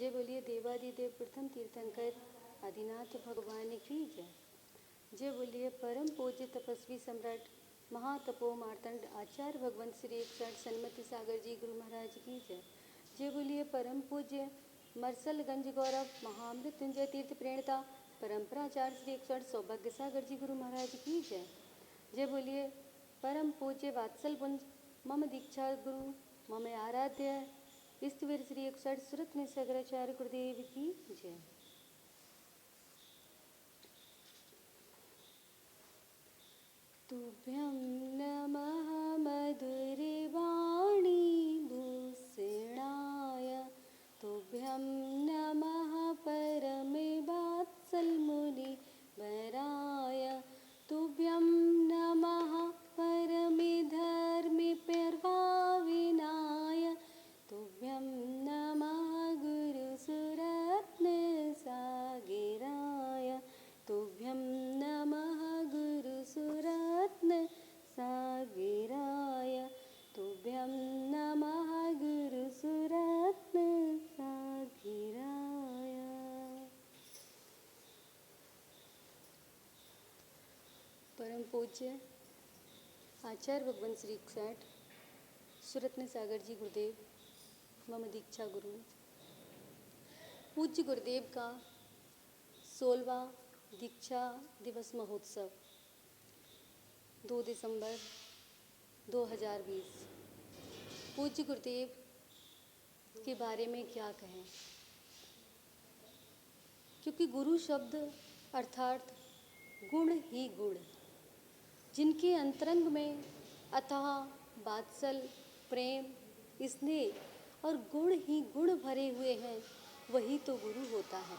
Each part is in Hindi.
जय बोलिए देवादिदेव प्रथम तीर्थंकर आदिनाथ भगवान की जय। जय बोलिए परम पूज्य तपस्वी सम्राट महातपो मार्तंड आचार्य भगवंत श्री 61 सन्मति सागर जी गुरु महाराज की जय। जय बोलिए परम पूज्य मरसलगंज गौरव महामृत्युंजय तीर्थ प्रेरणता परंपराचार्य श्री 61 सौभाग्य सागर जी गुरु महाराज की जय। जय बोलिए परम पूज्य वात्सलपुंज मम दीक्षा गुरु मम आराध्य इष्टवीर श्री 61 सुरत में सगराचार्य गुरुदेव की जय। तुभ्यं नमः मधुरवाणी भूषणाय तुभ्यं नमः परमे वात्सलमुनि वराय तुभ्यं नमः परमे धर्मे प्रभाविनाय तुभ्यं नमः गुरुसुरत्न सागिराय तुभ्यं नमः गुरुसुरत्न सागिराय तुभ्यं नमः गुरुसुरत्न सागिराय। परम पूज्य आचार्य भगवंत श्री 61 सुरत्न सागर जी गुरुदेव मम दीक्षा गुरु। पूज्य गुरुदेव का 16वां दीक्षा दिवस महोत्सव 2 दिसंबर 2020। पूज्य गुरुदेव के बारे में क्या कहें, क्योंकि गुरु शब्द अर्थात गुण ही गुण, जिनके अंतरंग में अथाह वात्सल प्रेम स्नेह और गुण ही गुण भरे हुए हैं, वही तो गुरु होता है।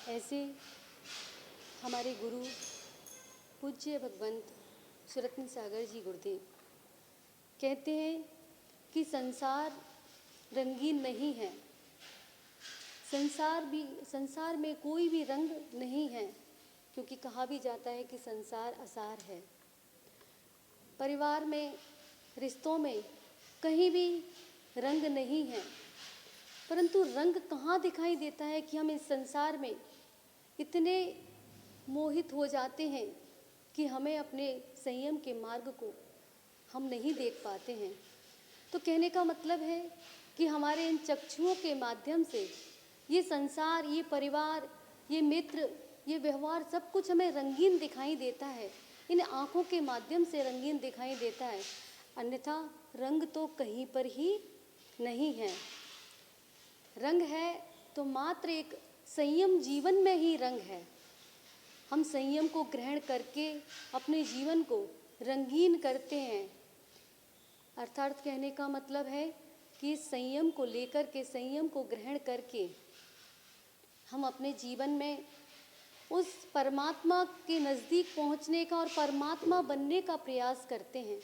ऐसे हमारे गुरु पूज्य भगवंत सुरत्न सागर जी गुरुदेव कहते हैं कि संसार रंगीन नहीं है, संसार में कोई भी रंग नहीं है, क्योंकि कहा भी जाता है कि संसार असार है। परिवार में रिश्तों में कहीं भी रंग नहीं है, परंतु रंग कहाँ दिखाई देता है कि हम इस संसार में इतने मोहित हो जाते हैं कि हमें अपने संयम के मार्ग को हम नहीं देख पाते हैं। तो कहने का मतलब है कि हमारे इन चक्षुओं के माध्यम से ये संसार, ये परिवार, ये मित्र, ये व्यवहार सब कुछ हमें रंगीन दिखाई देता है, इन आँखों के माध्यम से रंगीन दिखाई देता है, अन्यथा रंग तो कहीं पर ही नहीं है। रंग है तो मात्र एक संयम जीवन में ही रंग है। हम संयम को ग्रहण करके अपने जीवन को रंगीन करते हैं। अर्थात कहने का मतलब है कि संयम को लेकर के, संयम को ग्रहण करके हम अपने जीवन में उस परमात्मा के नज़दीक पहुंचने का और परमात्मा बनने का प्रयास करते हैं।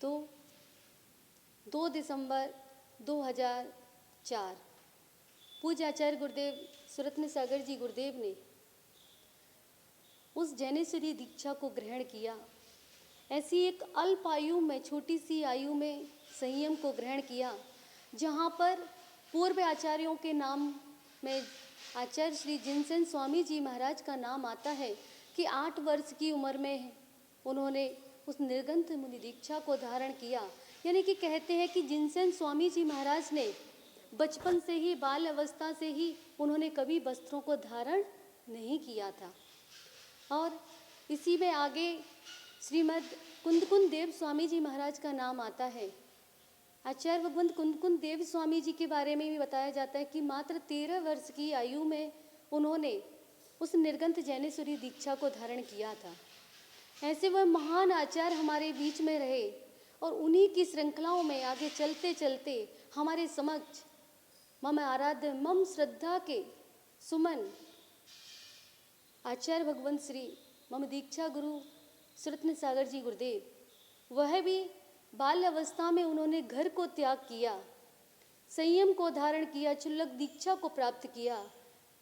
तो 2 दिसंबर 2004 पूज्य आचार्य गुरुदेव सुरत्न सागर जी गुरुदेव ने उस जैनेश्वरी दीक्षा को ग्रहण किया। ऐसी एक अल्प आयु में, छोटी सी आयु में संयम को ग्रहण किया, जहाँ पर पूर्व आचार्यों के नाम में आचार्य श्री जिनसेन स्वामी जी महाराज का नाम आता है कि 8 वर्ष की उम्र में उन्होंने उस निर्गंथ मुनि दीक्षा को धारण किया। यानी कि कहते हैं कि जिनसेन स्वामी जी महाराज ने बचपन से ही, बाल अवस्था से ही उन्होंने कभी वस्त्रों को धारण नहीं किया था। और इसी में आगे श्रीमद् कुंदकुंद देव स्वामी जी महाराज का नाम आता है। आचार्य भगवंत कुंदकुंद देव स्वामी जी के बारे में भी बताया जाता है कि मात्र 13 वर्ष की आयु में उन्होंने उस निर्गंथ जैनेश्वरी दीक्षा को धारण किया था। ऐसे वह महान आचार्य हमारे बीच में रहे और उन्हीं की श्रृंखलाओं में आगे चलते चलते हमारे समक्ष मम आराध्य, मम श्रद्धा के सुमन आचार्य भगवंत श्री मम दीक्षा गुरु सुरत्न सागर जी गुरुदेव, वह भी बाल्य अवस्था में उन्होंने घर को त्याग किया, संयम को धारण किया, चुल्लक दीक्षा को प्राप्त किया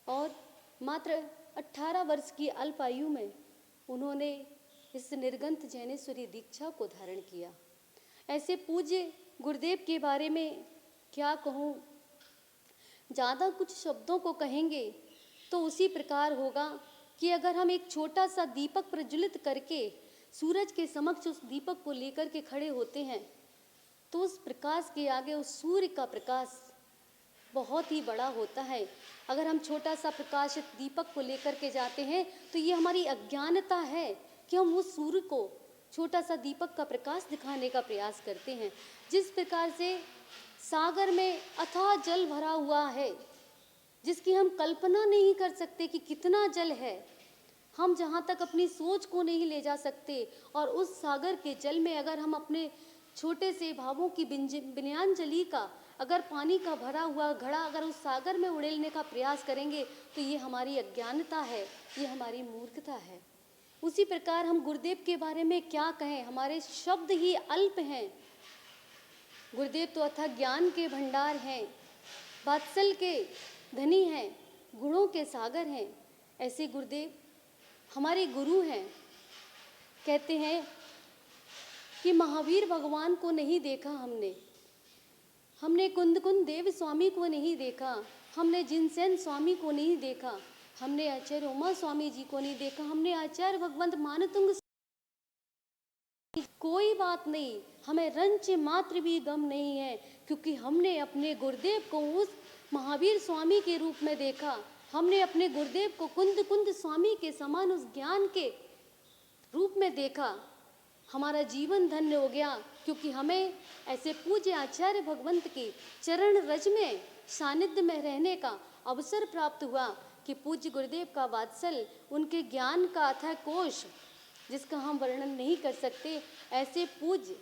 और मात्र 18 वर्ष की अल्प आयु में उन्होंने इस निर्गंथ जैनेश्वरी दीक्षा को धारण किया। ऐसे पूज्य गुरुदेव के बारे में क्या कहूँ ज़्यादा कुछ शब्दों को कहेंगे तो उसी प्रकार होगा कि अगर हम एक छोटा सा दीपक प्रज्वलित करके सूरज के समक्ष उस दीपक को लेकर के खड़े होते हैं तो उस प्रकाश के आगे उस सूर्य का प्रकाश बहुत ही बड़ा होता है। अगर हम छोटा सा प्रकाशित दीपक को लेकर के जाते हैं तो ये हमारी अज्ञानता है कि हम उस सूर्य को छोटा सा दीपक का प्रकाश दिखाने का प्रयास करते हैं। जिस प्रकार से सागर में अथाह जल भरा हुआ है जिसकी हम कल्पना नहीं कर सकते कि कितना जल है, हम जहाँ तक अपनी सोच को नहीं ले जा सकते, और उस सागर के जल में अगर हम अपने छोटे से भावों की बिन्यांजलि का अगर पानी का भरा हुआ घड़ा अगर उस सागर में उड़ेलने का प्रयास करेंगे तो ये हमारी अज्ञानता है, ये हमारी मूर्खता है। उसी प्रकार हम गुरुदेव के बारे में क्या कहें, हमारे शब्द ही अल्प हैं। गुरुदेव तो अथाह ज्ञान के भंडार हैं, वात्सल के धनी हैं, गुणों के सागर हैं। ऐसे गुरुदेव हमारे गुरु हैं। कहते हैं कि महावीर भगवान को नहीं देखा हमने कुंद देव स्वामी को नहीं देखा, हमने जिनसेन स्वामी को नहीं देखा, हमने आचार्य उमा स्वामी जी को नहीं देखा, हमने आचार्य भगवंत मानतुंग। कोई बात नहीं, हमें रंच मात्र भी गम नहीं है, क्योंकि हमने अपने गुरुदेव को उस महावीर स्वामी के रूप में देखा। हमने अपने गुरुदेव को कुंद स्वामी के समान उस ज्ञान के रूप में देखा। हमारा जीवन धन्य हो गया, क्योंकि हमें ऐसे पूज्य आचार्य भगवंत के चरण रज में सानिध्य में रहने का अवसर प्राप्त हुआ कि पूज्य गुरुदेव का वात्सल, उनके ज्ञान का अथाह कोश जिसका हम वर्णन नहीं कर सकते, ऐसे पूज्य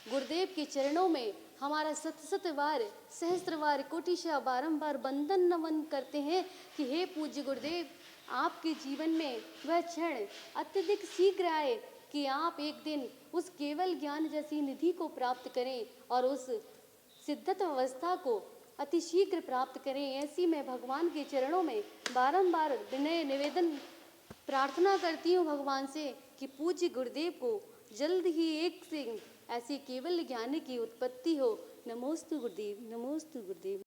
गुरुदेव के चरणों में हमारा सत बार सहस्त्रवार कोटिशा बारंबार बंदन नमन करते हैं कि हे पूज्य गुरुदेव, आपके जीवन में वह क्षण अत्यधिक शीघ्र आए कि आप एक दिन उस केवल ज्ञान जैसी निधि को प्राप्त करें और उस सिद्धत अवस्था को अतिशीघ्र प्राप्त करें। ऐसी मैं भगवान के चरणों में बारंबार विनय निवेदन प्रार्थना करती हूँ भगवान से कि पूज्य गुरुदेव को जल्द ही एक से ऐसी केवल ज्ञान की उत्पत्ति हो। नमोस्तु गुरुदेव, नमोस्तु गुरुदेव।